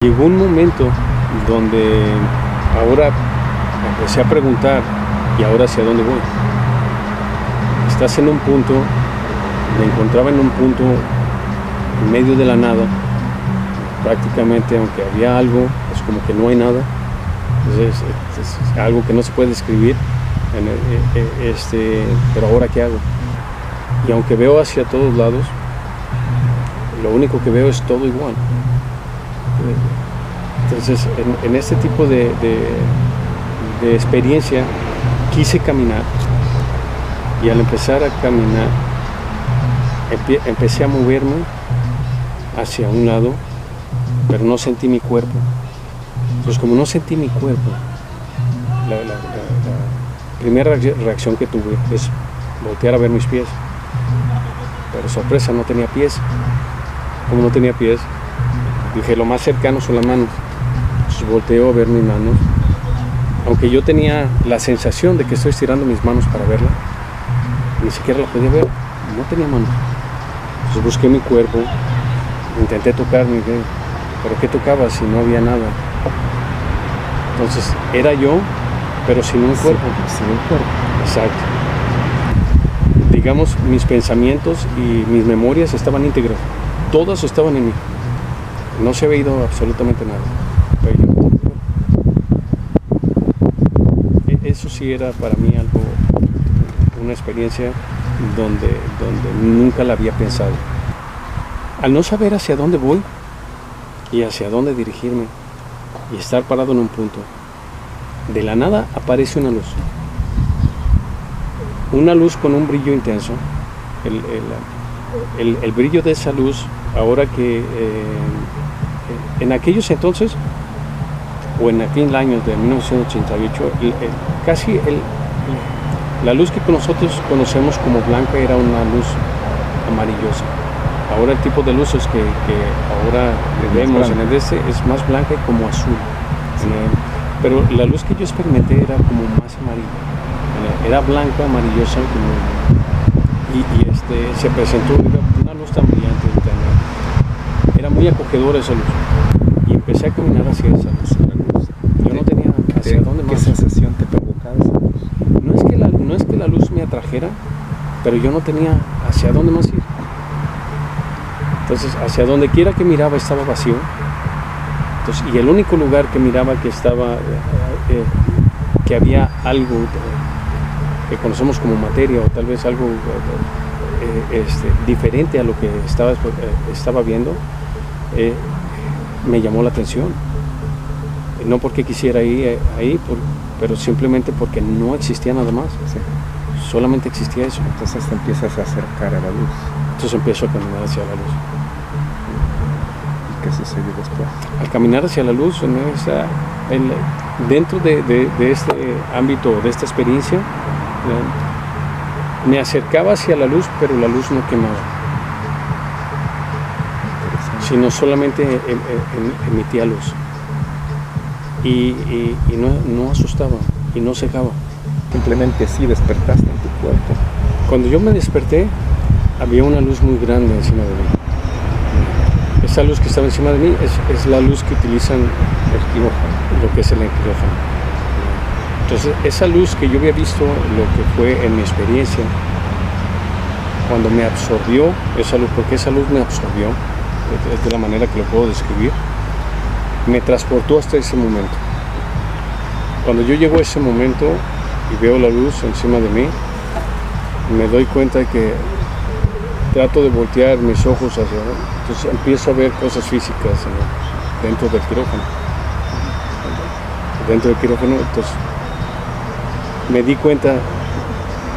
Llegó un momento donde ahora empecé a preguntar, ¿y ahora hacia dónde voy? Estás en un punto, me encontraba en un punto en medio de la nada, prácticamente, aunque había algo, es como que no hay nada, es algo que no se puede describir, pero ahora ¿qué hago? Y aunque veo hacia todos lados, lo único que veo es todo igual. Entonces, en este tipo de experiencia, quise caminar, y al empezar a caminar, empecé a moverme hacia un lado, pero no sentí mi cuerpo. Entonces, como no sentí mi cuerpo, la primera reacción que tuve es voltear a ver mis pies. Pero sorpresa, no tenía pies. Como no tenía pies, dije, lo más cercano son las manos. Entonces volteo a ver mis manos. Aunque yo tenía la sensación de que estoy estirando mis manos para verla, ni siquiera la podía ver, no tenía manos. Entonces busqué mi cuerpo, intenté tocarme, pero ¿qué tocaba si no había nada? Entonces era yo, pero sin un cuerpo. Sin un cuerpo. Exacto. Digamos, mis pensamientos y mis memorias estaban íntegras. Todas estaban en mí. No se había ido absolutamente nada. Pero yo no tenía cuerpo. Eso sí era para mí algo, una experiencia donde nunca la había pensado. Al no saber hacia dónde voy y hacia dónde dirigirme y estar parado en un punto, de la nada aparece una luz. Una luz con un brillo intenso. El brillo de esa luz, ahora que en aquellos entonces, o en aquel año de 1988, la luz que nosotros conocemos como blanca era una luz amarillosa. Ahora el tipo de luces que ahora vemos en es más blanca y como azul. Pero la luz que yo experimenté era como más amarilla. Era blanca, amarillosa, y se presentó una luz tan brillante. Era muy acogedora esa luz. Y empecé a caminar hacia esa luz. Yo no tenía hacia dónde más. ¿Qué sensación te provocaba esa luz? No es que la luz me atrajera, pero yo no tenía hacia dónde más ir. Entonces, hacia donde quiera que miraba estaba vacío. Entonces, y el único lugar que miraba que había algo que conocemos como materia, o tal vez algo diferente a lo que estaba viendo, me llamó la atención. No porque quisiera ir ahí, pero simplemente porque no existía nada más. Sí. Solamente existía eso. Entonces te empiezas a acercar a la luz. Entonces empiezo a caminar hacia la luz. ¿Y qué sucedió después? Al caminar hacia la luz, dentro de este ámbito, de esta experiencia, me acercaba hacia la luz, pero la luz no quemaba, sino solamente emitía luz. Y no asustaba y no cegaba. Simplemente así despertaste en tu cuerpo. Cuando yo me desperté, había una luz muy grande encima de mí. Esa luz que estaba encima de mí es la luz que utilizan el quirófano, lo que es el quirófano. Entonces, esa luz que yo había visto, lo que fue en mi experiencia, cuando me absorbió esa luz, porque esa luz me absorbió, es de la manera que lo puedo describir, me transportó hasta ese momento. Cuando yo llego a ese momento y veo la luz encima de mí, me doy cuenta que trato de voltear mis ojos hacia abajo. Entonces empiezo a ver cosas físicas dentro del quirófano. Entonces me di cuenta,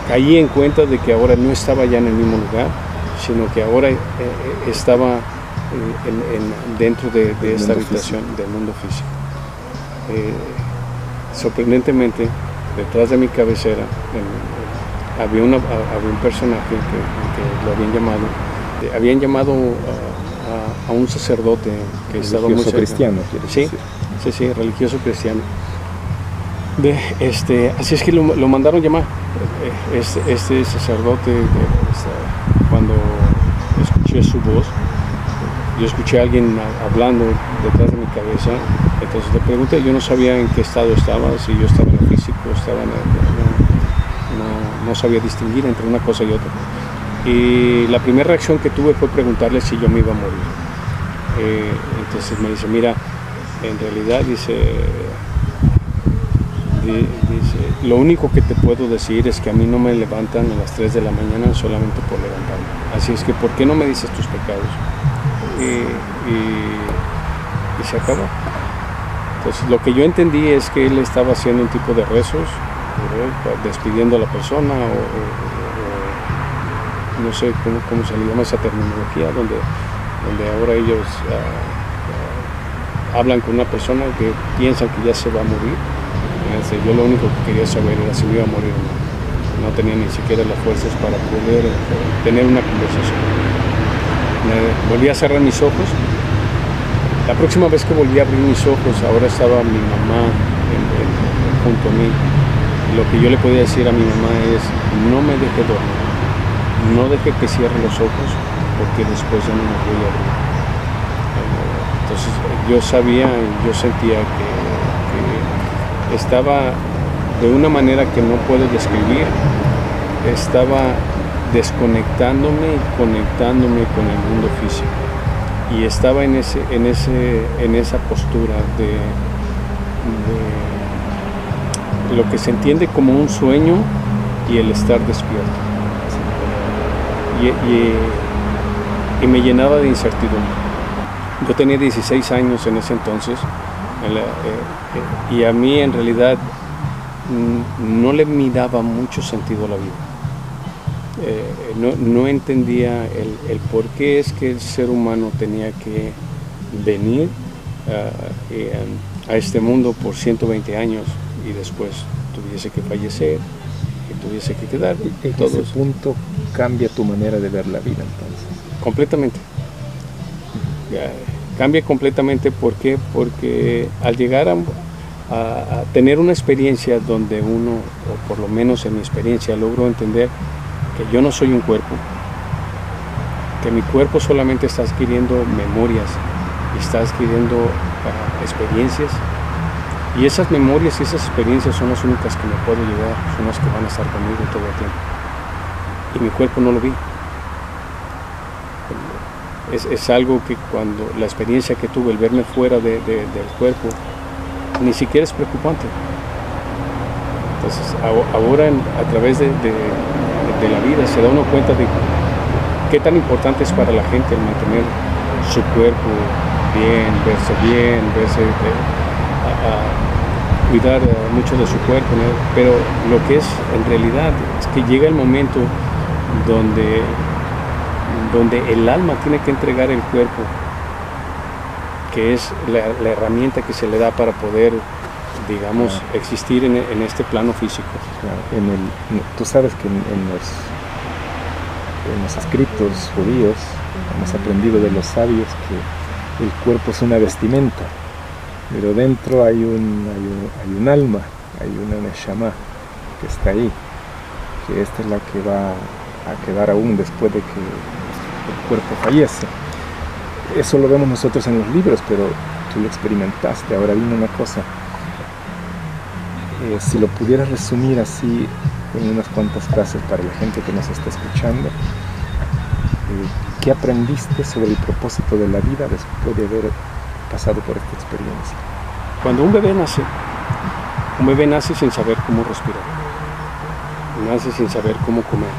caí en cuenta de que ahora no estaba ya en el mismo lugar, sino que ahora estaba dentro de esta habitación del mundo físico. Sorprendentemente, detrás de mi cabecera había un personaje que lo habían llamado a un sacerdote que estaba muy cerca. Cristiano, sí, sí, religioso cristiano. Así es que lo mandaron llamar. Este sacerdote, cuando escuché su voz, yo escuché a alguien hablando detrás de mi cabeza, entonces le pregunté, yo no sabía en qué estado estaba, si yo estaba en lo físico, estaba en no sabía distinguir entre una cosa y otra. Y la primera reacción que tuve fue preguntarle si yo me iba a morir. Entonces me dice, mira, en realidad dice, lo único que te puedo decir es que a mí no me levantan a las 3 de la mañana solamente por levantarme. Así es que, ¿por qué no me dices tus pecados? Y se acabó. Entonces, lo que yo entendí es que él estaba haciendo un tipo de rezos, despidiendo a la persona, o no sé cómo se le llama esa terminología, donde ahora ellos hablan con una persona que piensan que ya se va a morir. Yo lo único que quería saber era si me iba a morir o no. No tenía ni siquiera las fuerzas para poder tener una conversación. Volví a cerrar mis ojos. La próxima vez que volví a abrir mis ojos, ahora estaba mi mamá junto a mí. Lo que yo le podía decir a mi mamá es, no me deje dormir, no deje que cierre los ojos, porque después ya no me voy a abrir. Entonces yo sabía, yo sentía que estaba de una manera que no puedo describir, estaba desconectándome y conectándome con el mundo físico. Y estaba en esa postura de lo que se entiende como un sueño y el estar despierto. Y me llenaba de incertidumbre. Yo tenía 16 años en ese entonces, y a mí en realidad no le miraba mucho sentido a la vida. No entendía el por qué es que el ser humano tenía que venir a este mundo por 120 años y después tuviese que fallecer, que tuviese que quedar. En ese punto cambia tu manera de ver la vida entonces. Completamente. Cambia completamente. ¿Por qué? Porque al llegar a tener una experiencia donde uno, o por lo menos en mi experiencia, logro entender que yo no soy un cuerpo, que mi cuerpo solamente está adquiriendo memorias y está adquiriendo experiencias, y esas memorias y esas experiencias son las únicas que me puedo llevar, son las que van a estar conmigo todo el tiempo, y mi cuerpo no lo vi. Es algo que cuando la experiencia que tuve, el verme fuera del cuerpo, ni siquiera es preocupante. Entonces ahora a través de la vida se da uno cuenta de qué tan importante es para la gente el mantener su cuerpo bien, verse cuidar mucho de su cuerpo, ¿no? Pero lo que es en realidad es que llega el momento donde el alma tiene que entregar el cuerpo, que es la herramienta que se le da para poder, digamos, existir en este plano físico. Claro. Tú sabes que en los escritos judíos hemos aprendido de los sabios que el cuerpo es una vestimenta, pero dentro hay un alma, hay una neshama que está ahí, que esta es la que va a quedar aún después de que el cuerpo fallece. Eso lo vemos nosotros en los libros, pero tú lo experimentaste. Ahora dime una cosa, si lo pudieras resumir así en unas cuantas frases para la gente que nos está escuchando, ¿qué aprendiste sobre el propósito de la vida después de haber pasado por esta experiencia? Cuando un bebé nace sin saber cómo respirar, nace sin saber cómo comer,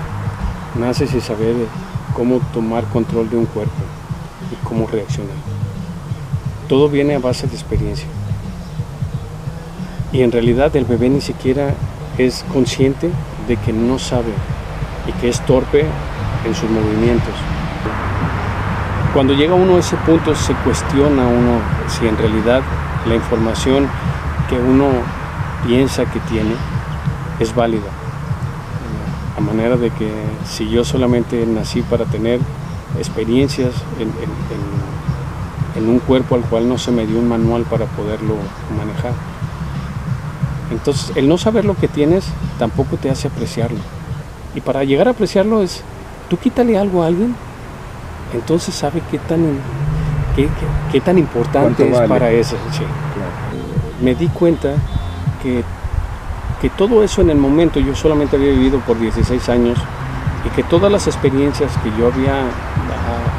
nace sin saber cómo tomar control de un cuerpo y cómo reaccionar. Todo viene a base de experiencia. Y en realidad el bebé ni siquiera es consciente de que no sabe y que es torpe en sus movimientos. Cuando llega uno a ese punto, se cuestiona uno si en realidad la información que uno piensa que tiene es válida. A manera de que si yo solamente nací para tener experiencias en un cuerpo al cual no se me dio un manual para poderlo manejar. Entonces, el no saber lo que tienes tampoco te hace apreciarlo. Y para llegar a apreciarlo es, tú quítale algo a alguien, entonces sabe qué tan qué tan importante es vale para eso. Sí. Claro. Me di cuenta que todo eso en el momento, yo solamente había vivido por 16 años y que todas las experiencias que yo había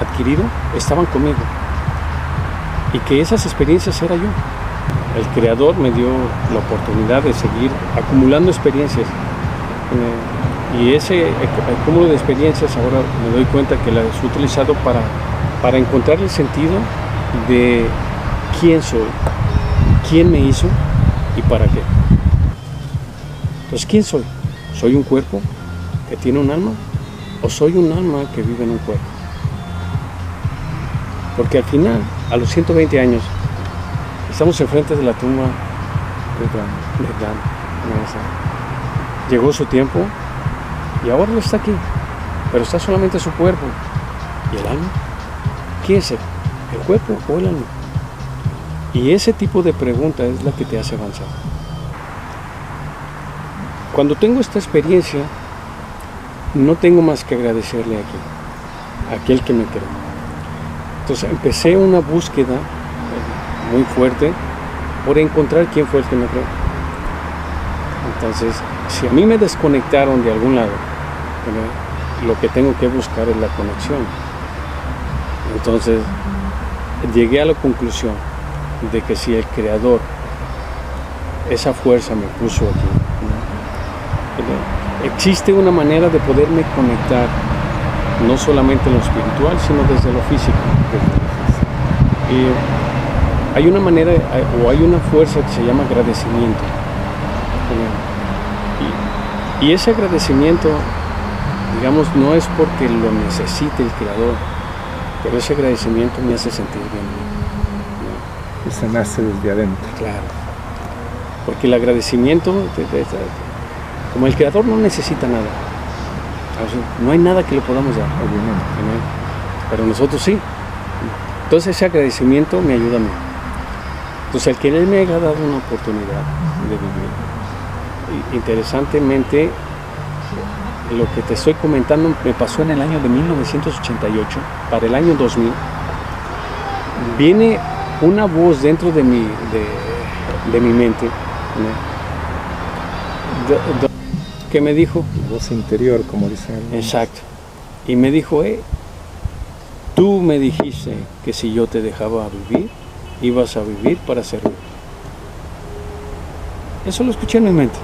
adquirido estaban conmigo y que esas experiencias era yo. El Creador me dio la oportunidad de seguir acumulando experiencias y ese acúmulo de experiencias ahora me doy cuenta que las he utilizado para encontrar el sentido de quién soy, quién me hizo y para qué. Entonces, ¿quién soy? ¿Soy un cuerpo que tiene un alma o soy un alma que vive en un cuerpo? Porque al final, a los 120 años, estamos enfrente de la tumba de Dan. Llegó su tiempo y ahora no está aquí, pero está solamente su cuerpo. ¿Y el alma? ¿Quién es él? ¿El cuerpo o el alma? Y ese tipo de pregunta es la que te hace avanzar. Cuando tengo esta experiencia, no tengo más que agradecerle a aquel que me creó. Entonces empecé una búsqueda muy fuerte por encontrar quién fue el que me creó. Entonces, si a mí me desconectaron de algún lado, lo que tengo que buscar es la conexión. Entonces, llegué a la conclusión de que si el Creador, esa fuerza me puso aquí, existe una manera de poderme conectar, no solamente en lo espiritual, sino desde lo físico. Y hay una manera, o hay una fuerza que se llama agradecimiento. Y ese agradecimiento, digamos, no es porque lo necesite el Creador, pero ese agradecimiento me hace sentir bien. Eso nace desde adentro. Claro. Porque el agradecimiento, como el Creador no necesita nada, no hay nada que le podamos dar, obviamente, pero nosotros sí. Entonces ese agradecimiento me ayuda a mí. Entonces el que Él me haya dado una oportunidad de vivir. Interesantemente, lo que te estoy comentando me pasó en el año de 1988, para el año 2000. Viene una voz dentro de mi mente, que me dijo, tu voz interior, como dicen. Exacto, y me dijo, tú me dijiste que si yo te dejaba vivir, ibas a vivir para servir. Eso lo escuché en mi mente.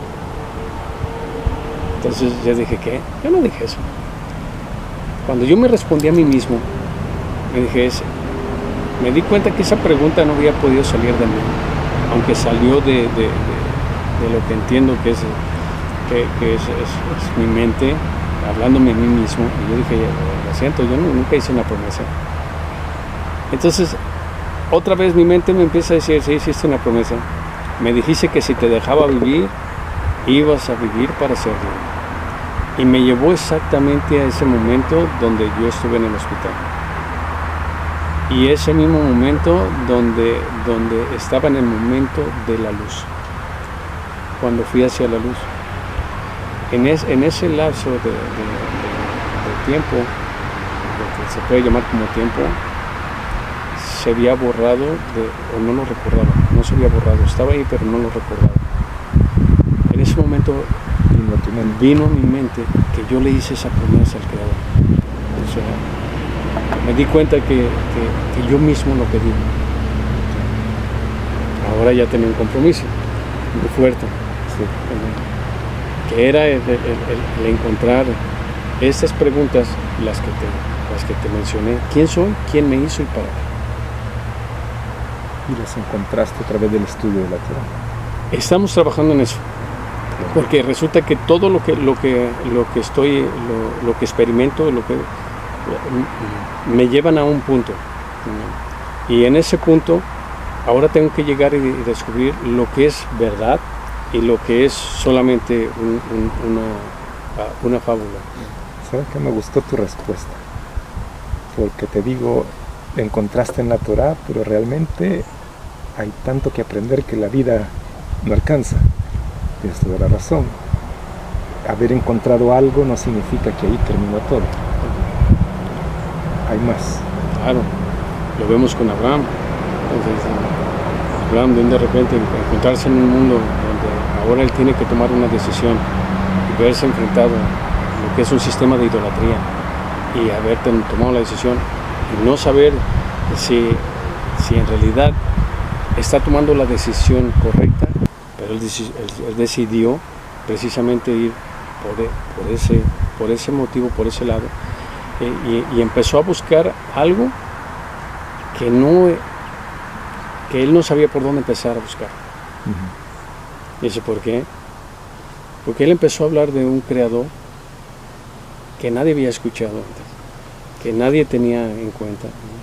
Entonces yo dije, ¿qué? Yo no dije eso. Cuando yo me respondí a mí mismo, me dije, me di cuenta que esa pregunta no había podido salir de mí, aunque salió de lo que entiendo que es mi mente hablándome a mí mismo. Y yo dije, lo siento, yo nunca hice una promesa. Entonces, otra vez mi mente me empieza a decir, sí, hiciste una promesa. Me dijiste que si te dejaba vivir, ibas a vivir para servir. Y me llevó exactamente a ese momento donde yo estuve en el hospital. Y ese mismo momento donde estaba en el momento de la luz. Cuando fui hacia la luz. En ese lapso de tiempo, lo que se puede llamar como tiempo, se había borrado, o no lo recordaba, no se había borrado, estaba ahí pero no lo recordaba. En ese momento vino a mi mente que yo le hice esa promesa al Creador. O sea, me di cuenta que yo mismo lo pedí. Ahora ya tenía un compromiso muy fuerte, sí, que era el encontrar estas preguntas, las que te mencioné. ¿Quién soy? ¿Quién me hizo y para qué? Y las encontraste a través del estudio de la Torah. Estamos trabajando en eso, porque resulta que todo lo que experimento, me llevan a un punto, y en ese punto ahora tengo que llegar y descubrir lo que es verdad y lo que es solamente una fábula. ¿Sabes qué? Me gustó tu respuesta, porque te digo, encontraste en la Torah, pero realmente hay tanto que aprender que la vida no alcanza. Tienes toda la razón. Haber encontrado algo no significa que ahí terminó todo. Hay más. Claro. Lo vemos con Abraham. Entonces, Abraham de repente encontrarse en un mundo donde ahora él tiene que tomar una decisión y verse enfrentado a lo que es un sistema de idolatría y haber tomado la decisión y no saber si en realidad está tomando la decisión correcta, pero él decidió precisamente ir por ese motivo, por ese lado, y empezó a buscar algo que él no sabía por dónde empezar a buscar. Uh-huh. ¿Y eso por qué? Porque él empezó a hablar de un creador que nadie había escuchado antes, que nadie tenía en cuenta, ¿no?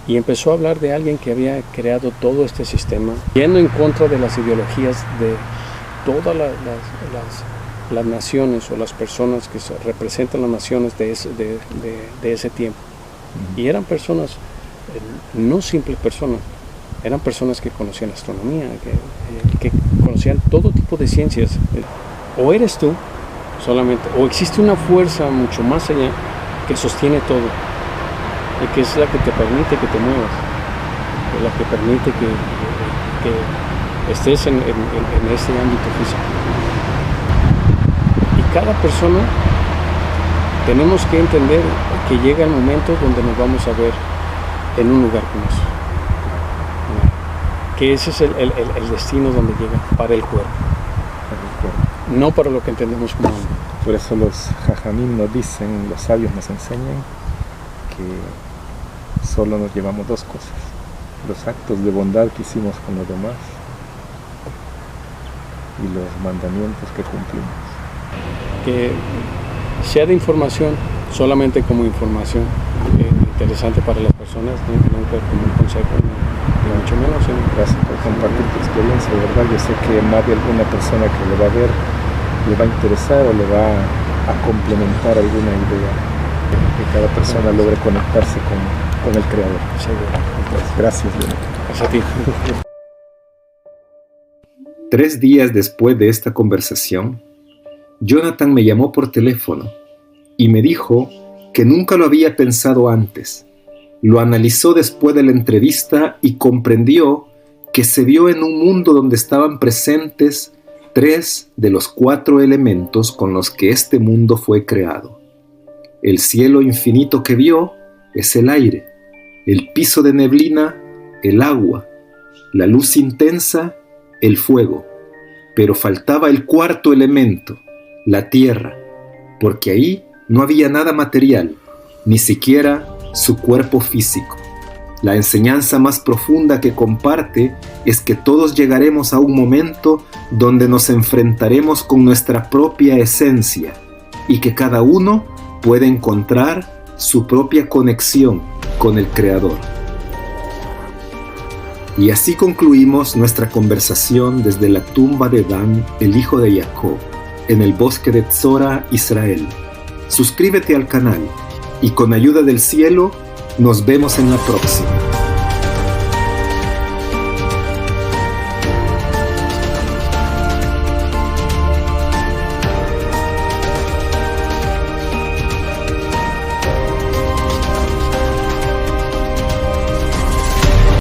Y empezó a hablar de alguien que había creado todo este sistema, yendo en contra de las ideologías de todas las naciones o las personas que representan las naciones de ese tiempo. Uh-huh. Y eran personas, no simples personas, eran personas que conocían astronomía, que conocían todo tipo de ciencias. O eres tú solamente, o existe una fuerza mucho más allá que sostiene todo, y que es la que te permite que te muevas, es la que permite que estés en ese ámbito físico. Y cada persona tenemos que entender que llega el momento donde nos vamos a ver en un lugar como eso, que ese es el destino donde llega para el cuerpo, no para lo que entendemos como alma. Por eso los jajamim nos dicen, los sabios nos enseñan que solo nos llevamos dos cosas: los actos de bondad que hicimos con los demás y los mandamientos que cumplimos. Que sea de información, solamente como información, interesante para las personas, nunca como un consejo, ni mucho menos. Gracias por compartir tu experiencia, de verdad. Yo sé que más de alguna persona que lo va a ver le va a interesar o le va a complementar alguna idea, que cada persona logre conectarse con el Creador. Gracias, Leonel. Gracias a ti. 3 días después de esta conversación, Jonathan me llamó por teléfono y me dijo que nunca lo había pensado antes. Lo analizó después de la entrevista y comprendió que se vio en un mundo donde estaban presentes 3 de los 4 elementos con los que este mundo fue creado. El cielo infinito que vio es el aire, el piso de neblina, el agua, la luz intensa, el fuego. Pero faltaba el 4º elemento, la tierra, porque ahí no había nada material, ni siquiera su cuerpo físico. La enseñanza más profunda que comparte es que todos llegaremos a un momento donde nos enfrentaremos con nuestra propia esencia y que cada uno puede encontrar su propia conexión con el Creador. Y así concluimos nuestra conversación desde la tumba de Dan, el hijo de Jacob, en el bosque de Tzora, Israel. Suscríbete al canal y con ayuda del cielo nos vemos en la próxima.